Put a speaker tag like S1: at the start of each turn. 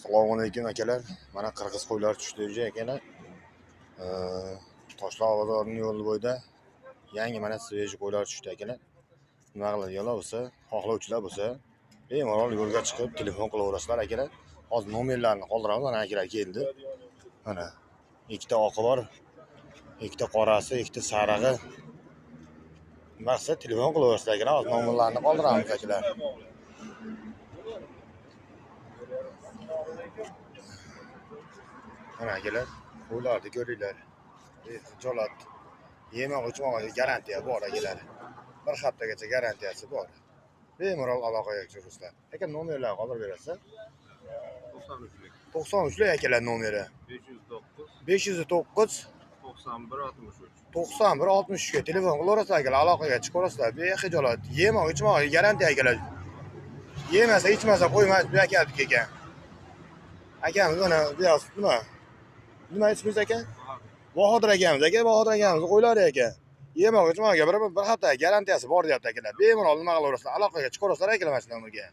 S1: Assalomu alaykum akalar. Mana qirg'iz qo'ylari tushdi akalar. Toshloq bozorining yo'li bo'yida yangi mana svejiy qo'ylar tushdi akalar. Nima qiladiganlar bo'lsa, xohlovchilar bo'lsa, bemalol yo'lga chiqib telefon qilaverasizlar akalar. Hozir nomerlarni qoldiramiz. Mana akalar keldi. Mana ikkita oqi bor, ikkita qorasi, ikkita sarig'i. Maqsad telefon qilaverasizlar akalar. Hozir nomerlarni qoldiramiz akalar. Mana akalar, qo'ylarni ko'ringlar. Jo'lat. Yemoq ichmoqga garantiya bor akalar. Bir haftagacha garantiyasi bor. Bemalol aloqaga chiqasizlar. Aka nomerlarni qoldirib berasizlar. 93lik akalar nomeri. 509 91 63 ga telefon qilaverasizlar akalar, aloqaga chiqaverasizlar. Bexijolat. Yemoq ichmoqga garantiya akalar. Yemasa ichmasa qo'ymaysiz bu akadek ekan. Akamiz mana biraz nima ismingiz aka? Bahodir akamiz aka, Bahodir akamiz qo'ylari aka. Yemoq ichmoqga bir hafta garantiyasi bor deyapti akalar. Bemalol nima qilaverasizlar, aloqaga chiqaverasizlar akalar mana shu nomerga.